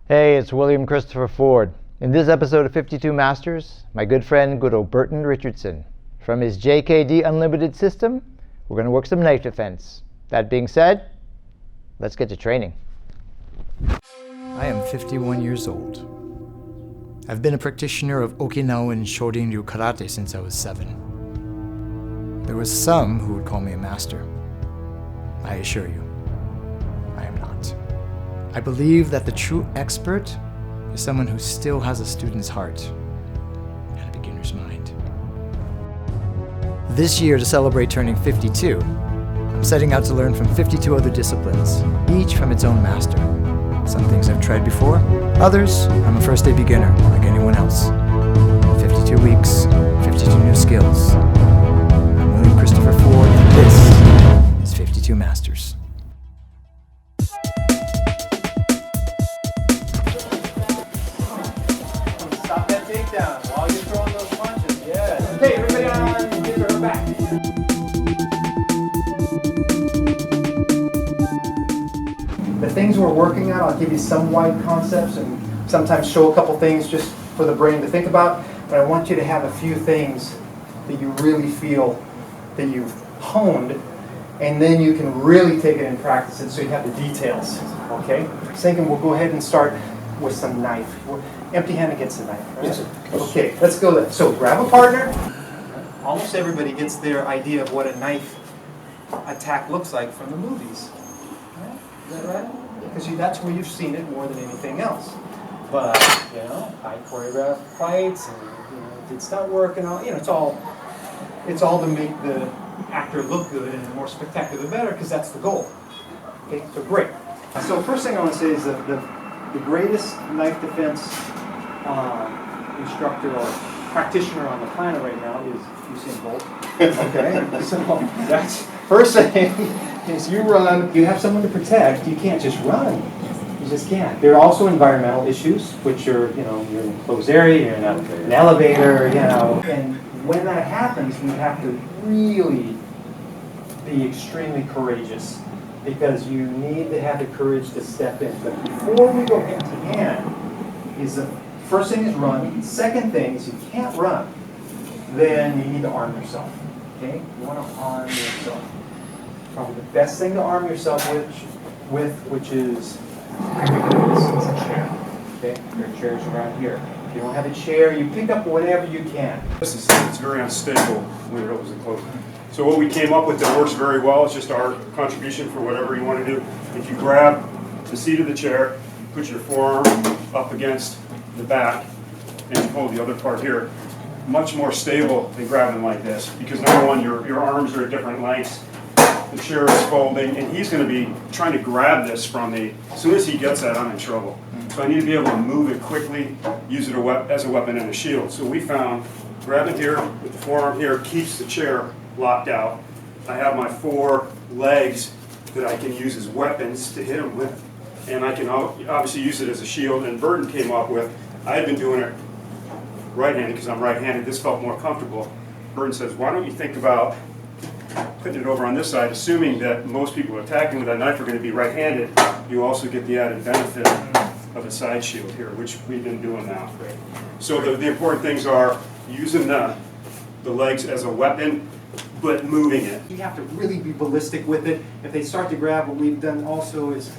Hey, it's William Christopher Ford. In this episode of 52 Masters, my good friend Guro Burton Richardson. From his JKD Unlimited system, we're going to work some knife defense. That being said, let's get to training. I am 51 years old. I've been a practitioner of Okinawan Shorin-ryu karate since I was 7. There was some who would call me a master. I assure you, I am not. I believe that the true expert is someone who still has a student's heart and a beginner's mind. This year, to celebrate turning 52, I'm setting out to learn from 52 other disciplines, each from its own master. Some things I've tried before, others I'm a first-day beginner like anyone else. 52 weeks, 52 new skills. I'm William Christopher Ford, and this is 52 Masters. Stop that takedown while you're throwing those punches. Yes. Okay, everybody on his or her back. The things we're working on, I'll give you some wide concepts and sometimes show a couple things just for the brain to think about. But I want you to have a few things that you really feel that you've honed, and then you can really take it and practice it so you have the details. Okay? Thinking we'll go ahead and start with some knife. Empty-handed gets the knife, right? Yes, sir. Okay, let's go there. So grab a partner. Almost everybody gets their idea of what a knife attack looks like from the movies. Right? Is that right? Because that's where you've seen it more than anything else. But, high choreographed fights and did stunt work and all, it's all to make the actor look good, and the more spectacular the better, because that's the goal. Okay, so great. So first thing I want to say is that the greatest knife defense instructor or practitioner on the planet right now is Usain Bolt. Okay, so that's first thing is you run. You have someone to protect. You can't just run. You just can't. There are also environmental issues, which are you're in a closed area, you're in an elevator, and when that happens, we have to really be extremely courageous, because you need to have the courage to step in. But before we go hand to hand, is the first thing is run. Second thing is you can't run, then you need to arm yourself. Okay, you want to arm yourself. Probably the best thing to arm yourself with which is a chair. Okay, there are chairs around here. If you don't have a chair, you pick up whatever you can. It's very unstable when it opens and closes. So what we came up with that works very well is just our contribution for whatever you want to do. If you grab the seat of the chair, put your forearm up against the back, and you hold the other part here, much more stable than grabbing like this. Because number one, your arms are at different lengths. The chair is folding, and he's going to be trying to grab this from me. As soon as he gets that, I'm in trouble. So I need to be able to move it quickly, use it as a weapon and a shield. So we found grabbing here with the forearm here keeps the chair locked out. I have my 4 legs that I can use as weapons to hit him with, and I can obviously use it as a shield. And Burton came up with, I had been doing it right-handed because I'm right-handed. This felt more comfortable. Burton says, why don't you think about putting it over on this side, assuming that most people attacking with that knife are going to be right-handed. You also get the added benefit of a side shield here, which we've been doing now. So the important things are using the legs as a weapon, but moving it. You have to really be ballistic with it. If they start to grab, what we've done also is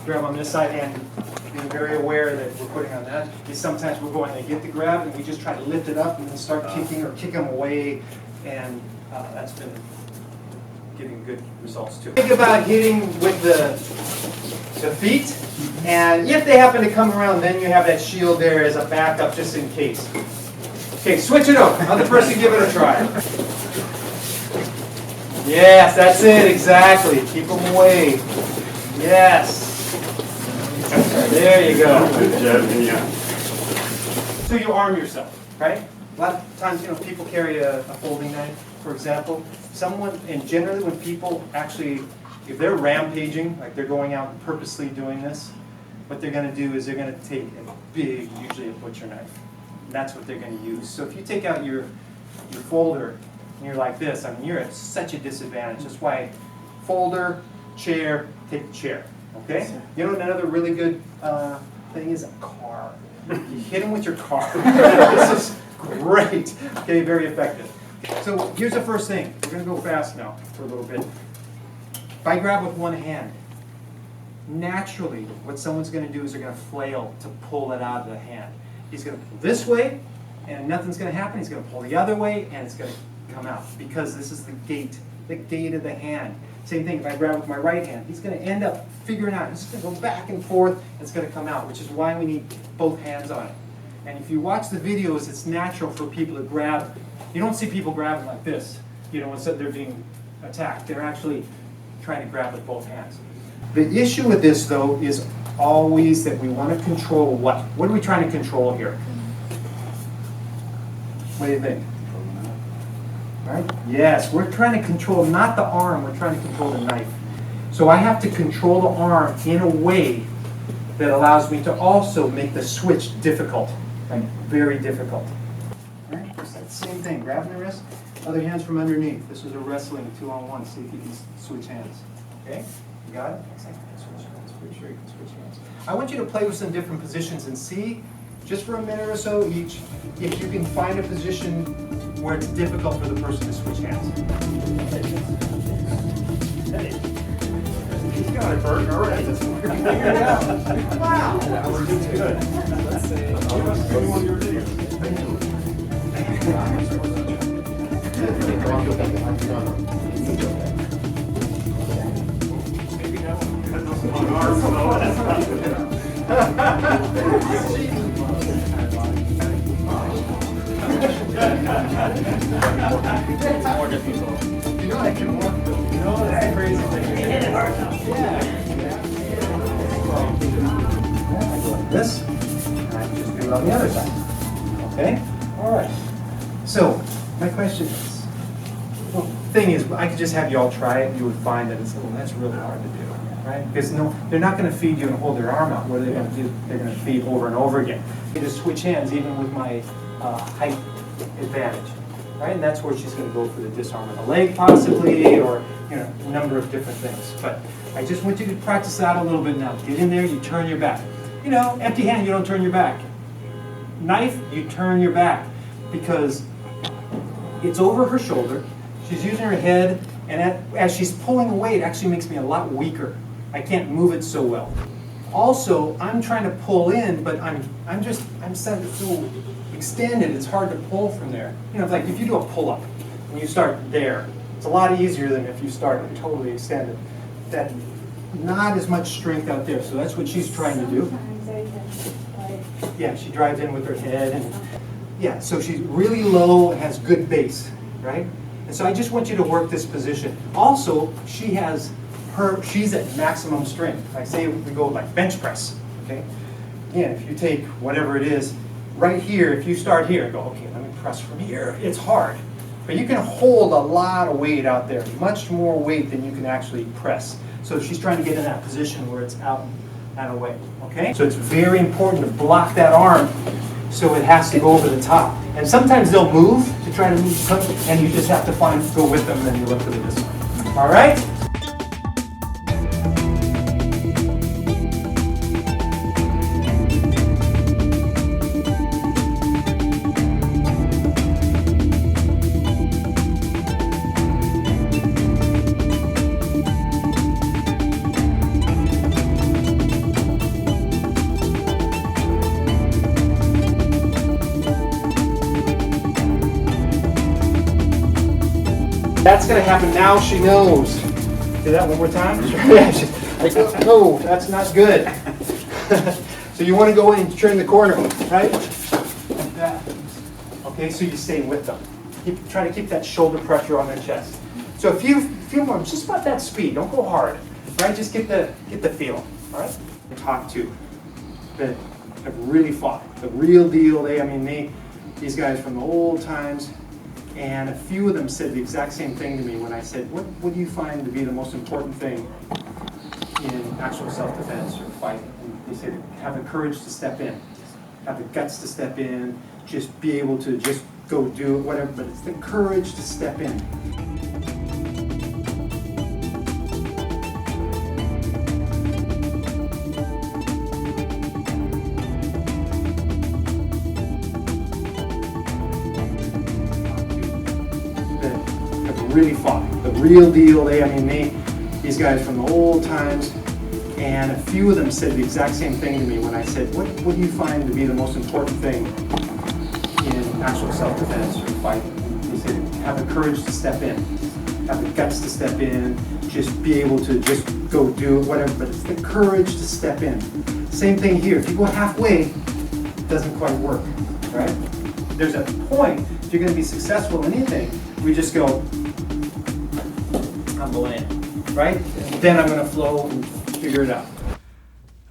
grab on this side and being very aware that we're putting on that. Is sometimes we'll go and they get the grab and we just try to lift it up and then start kicking or kick them away, and that's been getting good results too. Think about hitting with the feet, and if they happen to come around, then you have that shield there as a backup just in case. Okay, switch it up. Other person, give it a try. Yes, that's it, exactly. Keep them away. Yes. There you go. So you arm yourself, right? A lot of times, people carry a folding knife, for example. And generally when people actually, if they're rampaging, like they're going out and purposely doing this, what they're going to do is they're going to take a big, usually a butcher knife. And that's what they're going to use. So if you take out your folder and you're like this, you're at such a disadvantage. That's why folder, chair, take the chair. Okay? You know another really good thing is a car. You hit him with your car. This is great. Okay, very effective. So here's the first thing. We're going to go fast now for a little bit. If I grab with one hand, naturally what someone's going to do is they're going to flail to pull it out of the hand. He's going to pull this way, and nothing's going to happen. He's going to pull the other way, and it's going to come out, because this is the gait of the hand. Same thing, if I grab with my right hand, he's going to end up figuring out. He's going to go back and forth, and it's going to come out, which is why we need both hands on it. And if you watch the videos, it's natural for people to grab. You don't see people grabbing like this, instead they're being attacked. They're actually trying to grab with both hands. The issue with this, though, is always that we want to control what? What are we trying to control here? What do you think? Right? Yes, we're trying to control not the arm, we're trying to control the knife. So I have to control the arm in a way that allows me to also make the switch difficult, like very difficult. All right, just that same thing, grabbing the wrist, other hands from underneath. This was a wrestling 2-on-1, see if you can switch hands. Okay, you got it? Excellent. Switch hands, pretty sure you can switch hands. I want you to play with some different positions and see, just for a minute or so each, if you can find a position where it's difficult for the person to switch hands. Hey. He's got it, Burton. All right, let's figure it out. Wow. That was good. Let's say, one of your videos. Maybe that one cut those long arms, though. That's not good. More difficult. You know that can work, though. You know that's crazy thing. Yeah. This, and I can just do it on the other side. Okay? All right. So, my question is, well, the thing is, I could just have you all try it, and you would find that that's really hard to do, right? Because they're not going to feed you and hold their arm out. What are they going to do? They're going to feed over and over again. I just switch hands, even with my height advantage, right? And that's where she's going to go for the disarm of the leg, possibly, or a number of different things. But I just want you to practice that a little bit now. Get in there, you turn your back. Empty hand, you don't turn your back. Knife, you turn your back, because it's over her shoulder. She's using her head, and as she's pulling away, it actually makes me a lot weaker. I can't move it so well. Also, I'm trying to pull in, but I'm so extended, it's hard to pull from there. It's like if you do a pull-up, and you start there, it's a lot easier than if you start totally extended. That not as much strength out there, so that's what she's trying to do. Yeah, she drives in with her head, and yeah, so she's really low and has good base, right? And so I just want you to work this position. Also, she's at maximum strength. Like say we go like bench press, okay? Again, if you take whatever it is, right here, if you start here, go, okay, let me press from here. It's hard, but you can hold a lot of weight out there, much more weight than you can actually press. So she's trying to get in that position where it's out and away, okay? So it's very important to block that arm so it has to go over the top. And sometimes they'll move to try to move something, and you just have to go with them, and then you look for the disarm. All right? That's going to happen now. She knows. Do that one more time. Yeah, she's like, no, that's not good. So you want to go in and turn the corner, right? Like that. Okay, so you stay with them. Try to keep that shoulder pressure on their chest. So if you feel more, just about that speed. Don't go hard, right? Just get the feel. All right. Talk to that have really fought the real deal. These guys from the old times. And a few of them said the exact same thing to me when I said, what do you find to be the most important thing in actual self-defense or fighting? And they said, have the courage to step in, have the guts to step in, just be able to just go do whatever, but it's the courage to step in. really fought, the real deal. These guys from the old times, and a few of them said the exact same thing to me when I said, what do you find to be the most important thing in actual self-defense or fighting? He said, have the courage to step in, have the guts to step in, just be able to just go do whatever, but it's the courage to step in. Same thing here. If you go halfway, it doesn't quite work, right? There's a point, if you're going to be successful in anything, we just go, I'm going in, right? Then I'm going to flow and figure it out.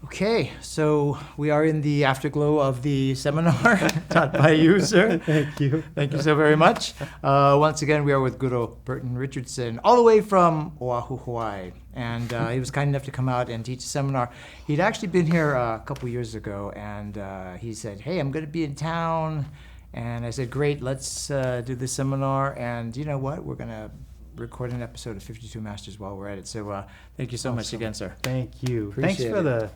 Okay, so we are in the afterglow of the seminar taught by you, sir. Thank you. Thank you so very much. Once again, we are with Guro Burton Richardson, all the way from Oahu, Hawaii. And he was kind enough to come out and teach a seminar. He'd actually been here a couple years ago, and he said, hey, I'm going to be in town. And I said, great, let's do this seminar. And you know what? We're going to record an episode of 52 Masters while we're at it. So thank you so much again, sir. Thank you. Appreciate Thanks for the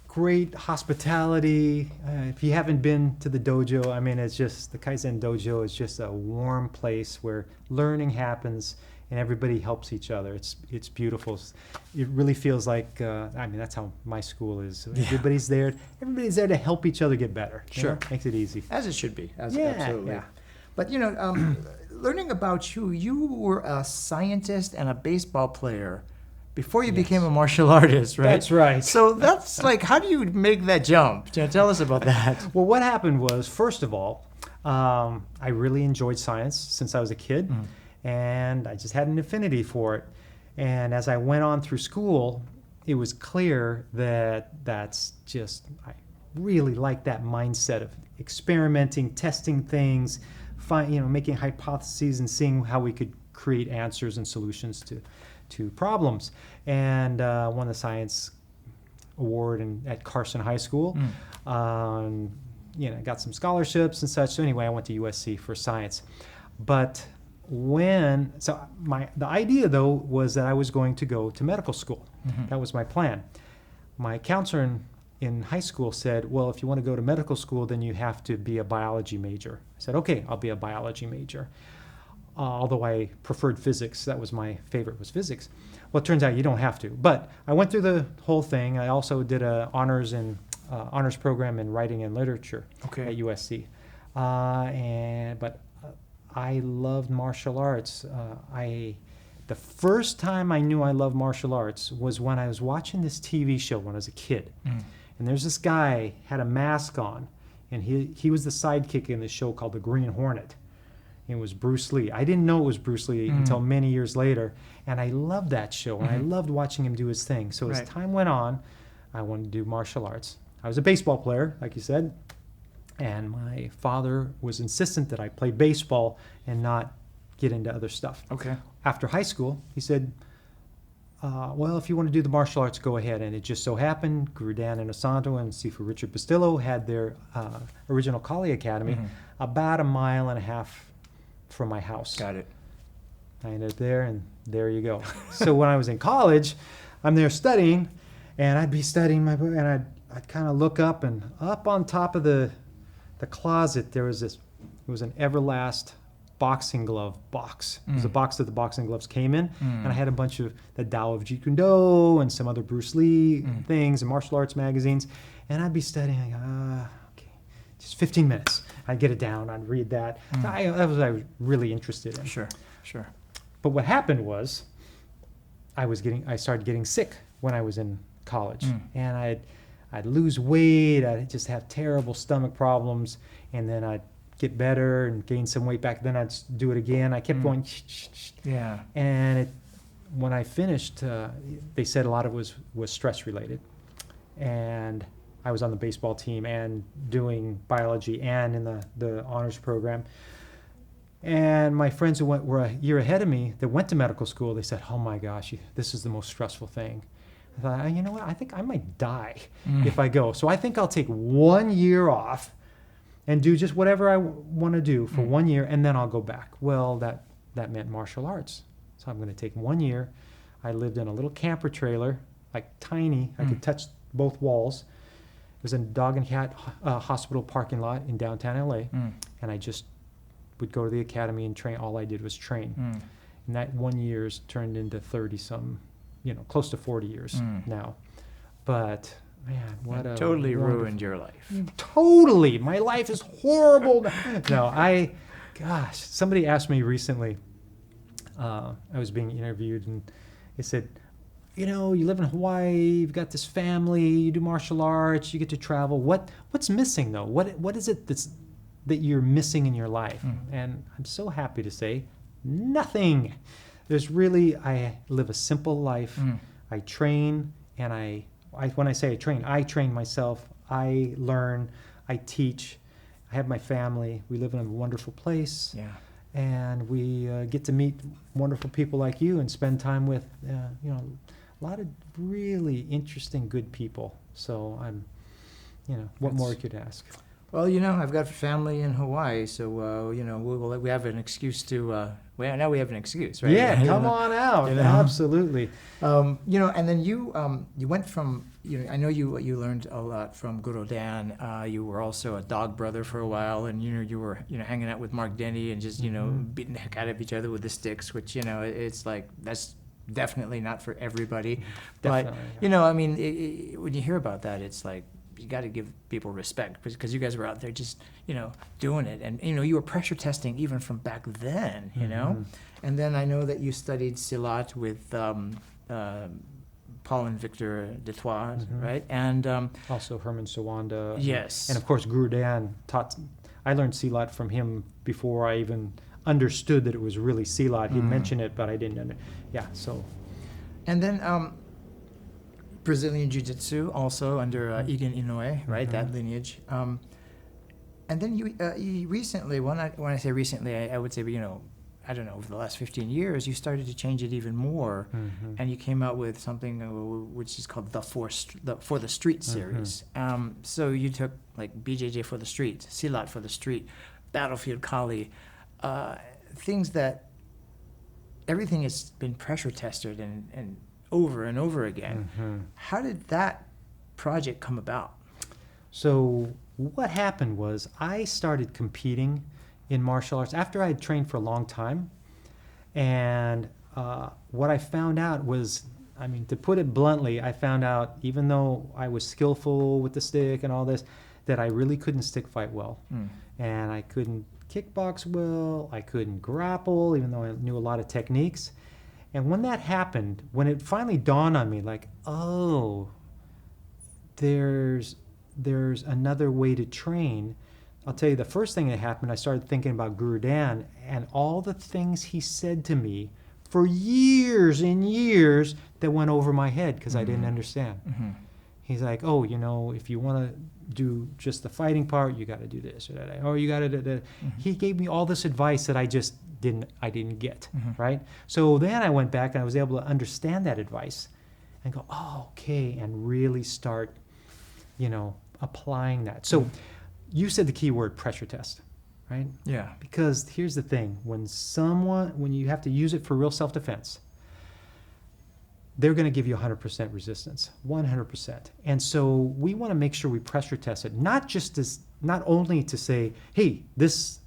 great hospitality. If you haven't been to the dojo, it's just, the Kaizen Dojo is just a warm place where learning happens and everybody helps each other. It's beautiful. It really feels like, that's how my school is. Yeah. Everybody's there to help each other get better. Sure. Makes it easy. As it should be. Absolutely. Yeah. But, learning about you, you were a scientist and a baseball player before you became a martial artist, right? That's right. So that's like, how do you make that jump? Tell us about that. Well, what happened was, first of all, I really enjoyed science since I was a kid, and I just had an affinity for it. And as I went on through school, it was clear that I really like that mindset of experimenting, testing things, making hypotheses and seeing how we could create answers and solutions to problems. And won the science award at Carson High School. Got some scholarships and such. So anyway, I went to USC for science. But the idea though was that I was going to go to medical school. That was my plan. My counselor in high school said, well, if you want to go to medical school, then you have to be a biology major. I said, okay, I'll be a biology major. Although I preferred physics, that was my favorite, was physics. Well, it turns out you don't have to. But I went through the whole thing. I also did a honors program in writing and literature at USC. But I loved martial arts. The first time I knew I loved martial arts was when I was watching this TV show when I was a kid. And there's this guy had a mask on, and he was the sidekick in this show called The Green Hornet. It was Bruce Lee. I didn't know it was Bruce Lee until many years later, and I loved that show, and I loved watching him do his thing. So as time went on, I wanted to do martial arts. I was a baseball player, like you said, and my father was insistent that I play baseball and not get into other stuff. Okay. After high school, he said, well, if you want to do the martial arts, go ahead. And it just so happened, Guro Dan Inosanto and Sifu Richard Bustillo had their original Kali Academy about 1.5 miles from my house. Got it. I ended up there, and there you go. So when I was in college, I'm there studying, and I'd be studying my book, and I'd kind of look up, and up on top of the closet, there was it was an Everlast boxing glove box. It was a box that the boxing gloves came in, and I had a bunch of the Tao of Jeet Kune Do and some other Bruce Lee things and martial arts magazines, and I'd be studying, okay, just 15 minutes. I'd get it down, I'd read that. That was what I was really interested in. Sure. But what happened was, I started getting sick when I was in college, and I'd lose weight, I'd just have terrible stomach problems, and then I'd get better and gain some weight back. Then I'd do it again. I kept going. Yeah. And when I finished, they said a lot of it was stress related, and I was on the baseball team and doing biology and in the honors program. And my friends who were a year ahead of me that went to medical school, they said, oh my gosh, this is the most stressful thing. I thought, you know what, I think I might die if I go. So I think I'll take 1 year off and do just whatever I want to do for 1 year, and then I'll go back. Well, that meant martial arts. So I'm going to take 1 year. I lived in a little camper trailer, like tiny. I could touch both walls. It was in a dog and cat hospital parking lot in downtown LA, and I just would go to the academy and train. All I did was train. And that 1 year's turned into 30 some, close to 40 years now. But man, what a Totally wonderful- ruined your life. Totally. My life is horrible. No, gosh, somebody asked me recently, I was being interviewed, and they said, you live in Hawaii, you've got this family, you do martial arts, you get to travel. What's missing though? What is it that you're missing in your life? And I'm so happy to say, nothing. I live a simple life. I train, and when I say I train myself, I learn, I teach, I have my family, we live in a wonderful place. Yeah. And we get to meet wonderful people like you and spend time with, a lot of really interesting, good people. So what more could you ask? Well, I've got family in Hawaii, so we have an excuse to. Now we have an excuse, right? Yeah, come on out. Absolutely. And then you went from. I know you learned a lot from Guro Dan. You were also a dog brother for a while, and you were hanging out with Mark Denny and just beating the heck out of each other with the sticks, which it's like that's definitely not for everybody. Definitely, but when you hear about that, it's like. You got to give people respect because you guys were out there just doing it, and you were pressure testing even from back then, and then I know that you studied Silat with Paul and Victor Detroit, right? And also Herman Sawanda. Yes, and of course Guro Dan taught. I learned Silat from him before I even understood that it was really Silat. He'd mentioned it, but I didn't. So. And then. Brazilian Jiu-Jitsu also under Igen Inoue, right? That lineage. And then you recently, when I say recently, I would say, I don't know, over the last 15 years, you started to change it even more, and you came out with something which is called the For the Street series. So you took like BJJ for the street, Silat for the street, Battlefield Kali, things that everything has been pressure tested and over and over again. How did that project come about? So what happened was I started competing in martial arts after I had trained for a long time. And what I found out was, to put it bluntly, I found out even though I was skillful with the stick and all this, that I really couldn't stick fight well. And I couldn't kickbox well, I couldn't grapple, even though I knew a lot of techniques. And when that happened, when it finally dawned on me, like, oh, there's another way to train, I'll tell you the first thing that happened, I started thinking about Guro Dan and all the things he said to me for years and years that went over my head because I didn't understand. He's like, oh, if you want to do just the fighting part, you got to do this or that, or you got to do that. He gave me all this advice that I just didn't get, right? So then I went back and I was able to understand that advice and go, oh, okay, and really start, applying that. So you said the key word, pressure test, right? Yeah. Because here's the thing, when you have to use it for real self-defense, they're going to give you 100% resistance, 100%. And so we want to make sure we pressure test it, not only to say, hey, this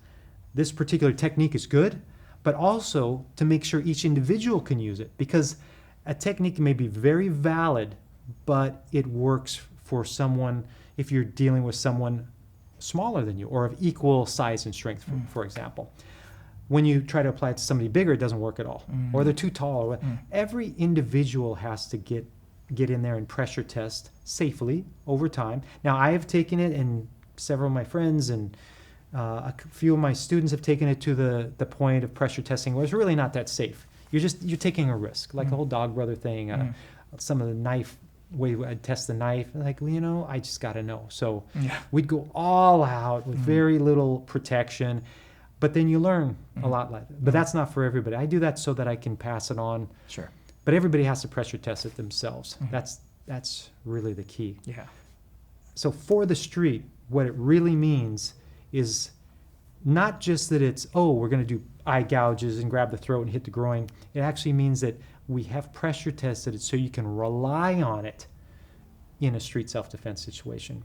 particular technique is good, but also to make sure each individual can use it, because a technique may be very valid, but it works for someone if you're dealing with someone smaller than you or of equal size and strength, for example. When you try to apply it to somebody bigger, it doesn't work at all, or they're too tall. Every individual has to get in there and pressure test safely over time. Now, I have taken it, and several of my friends and a few of my students have taken it to the point of pressure testing where it's really not that safe. You're taking a risk, like the whole dog brother thing, some of the knife, way I'd test the knife, like, I just got to know. So we'd go all out with very little protection, but then you learn a lot like that. But that's not for everybody. I do that so that I can pass it on. Sure. But everybody has to pressure test it themselves. That's really the key. Yeah. So for the street, what it really means is not just that it's, we're going to do eye gouges and grab the throat and hit the groin. It actually means that we have pressure tested it so you can rely on it in a street self-defense situation.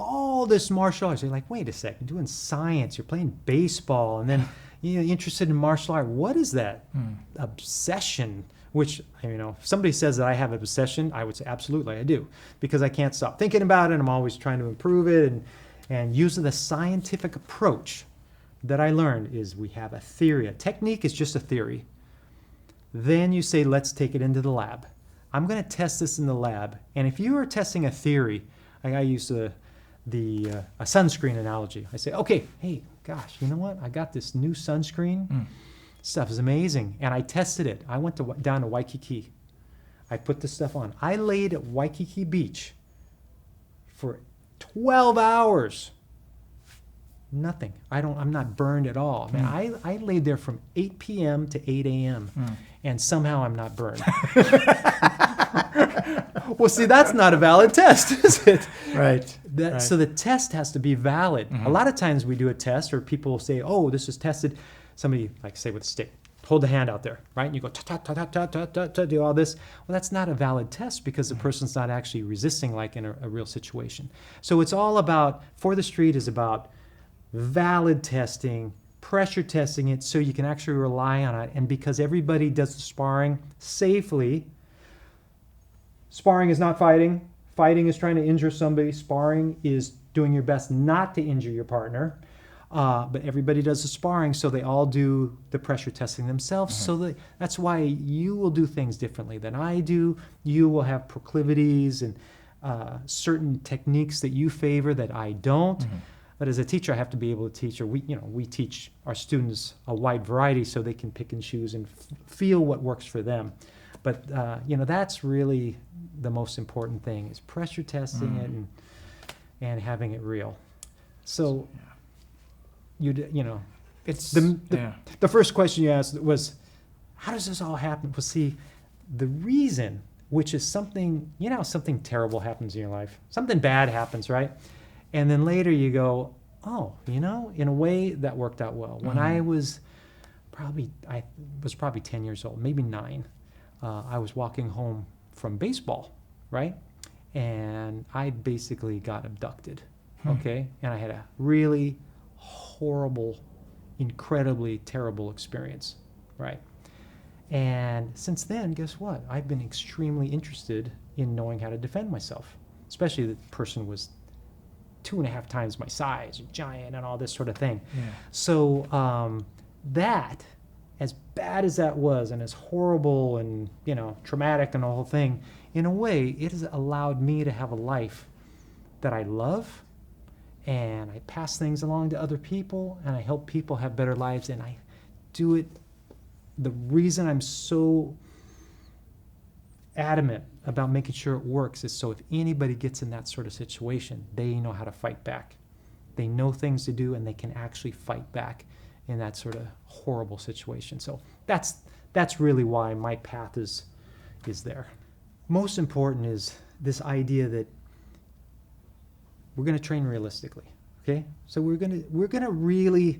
All this martial arts, you're like, wait a second, doing science, you're playing baseball, and then interested in martial art. What is that obsession? Which, if somebody says that I have an obsession, I would say absolutely I do, because I can't stop thinking about it. I'm always trying to improve it, and using the scientific approach that I learned is we have a theory. A technique is just a theory. Then you say, let's take it into the lab. I'm going to test this in the lab. And if you are testing a theory, I use a sunscreen analogy. I say, okay, hey, gosh, you know what? I got this new sunscreen. Stuff is amazing. And I tested it. I went down to Waikiki. I put this stuff on. I laid at Waikiki Beach for 12 hours. Nothing. I'm not burned at all. Man, I laid there from 8 p.m. to 8 a.m. And somehow I'm not burned. Well, see, that's not a valid test, is it? Right. Right. So the test has to be valid. A lot of times we do a test, or people will say, oh, this is tested. Somebody, like, say with a stick, hold the hand out there, right? And you go, do all this. Well, that's not a valid test, because the person's not actually resisting like in a real situation. So it's all about, for the street is about valid testing, pressure testing it so you can actually rely on it. And because everybody does the sparring safely, sparring is not fighting. Fighting is trying to injure somebody. Sparring is doing your best not to injure your partner. But everybody does the sparring, so they all do the pressure testing themselves. So that's why you will do things differently than I do. You will have proclivities and certain techniques that you favor that I don't. But as a teacher, I have to be able to teach, or we teach our students a wide variety so they can pick and choose and feel what works for them. But that's really the most important thing, is pressure testing it and having it real. So. It's the first question you asked was, how does this all happen? Well, see, the reason, which is something terrible happens in your life. Something bad happens, right? And then later you go, oh, in a way that worked out well. When I was probably 10 years old, maybe 9, I was walking home from baseball, right? And I basically got abducted, okay? And I had a really horrible, incredibly terrible experience, right? And since then, guess what? I've been extremely interested in knowing how to defend myself, especially the person was 2.5 times my size, a giant, and all this sort of thing. So that, as bad as that was, and as horrible and traumatic and the whole thing, in a way, it has allowed me to have a life that I love. And I pass things along to other people, and I help people have better lives, and I do it. The reason I'm so adamant about making sure it works is so if anybody gets in that sort of situation, they know how to fight back. They know things to do, and they can actually fight back in that sort of horrible situation. So that's really why my path is there. Most important is this idea that we're going to train realistically, okay? So we're going to really,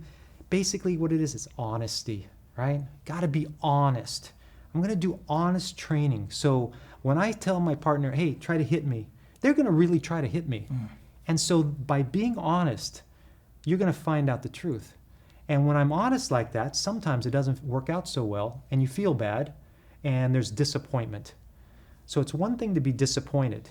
basically what it is honesty, right? Got to be honest. I'm going to do honest training. So when I tell my partner, hey, try to hit me, they're going to really try to hit me. And so by being honest, you're going to find out the truth. And when I'm honest like that, sometimes it doesn't work out so well, and you feel bad, and there's disappointment. So it's one thing to be disappointed.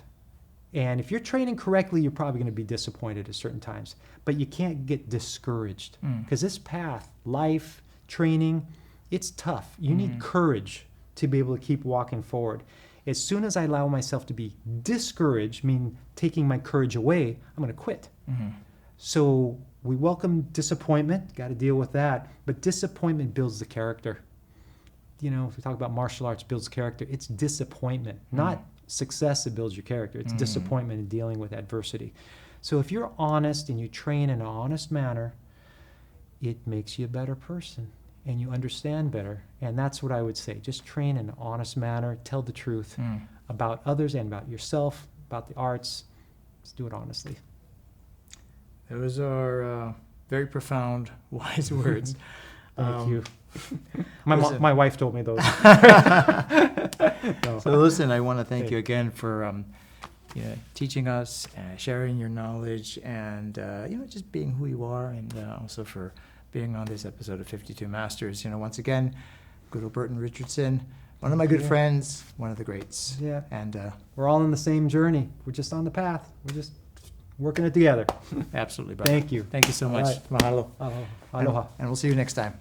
And if you're training correctly, you're probably going to be disappointed at certain times. But you can't get discouraged, because this path, life, training, it's tough. You need courage to be able to keep walking forward. As soon as I allow myself to be discouraged, meaning taking my courage away, I'm going to quit. So we welcome disappointment, got to deal with that. But disappointment builds the character. If we talk about martial arts, builds character, it's disappointment, not success that builds your character. It's disappointment in dealing with adversity. So if you're honest and you train in an honest manner, it makes you a better person and you understand better. And that's what I would say. Just train in an honest manner, tell the truth about others and about yourself, about the arts. Just do it honestly. Those are very profound, wise words. Thank you. My wife told me those. So listen, I want to thank you again for teaching us, sharing your knowledge, and just being who you are, and also for being on this episode of 52 Masters. You know, once again, Guro Burton Richardson, one of my good friends, one of the greats. Yeah. And We're all in the same journey. We're just on the path. We're just working it together. absolutely, brother. Thank you. Thank you so much. All right. Mahalo. Aloha. And we'll see you next time.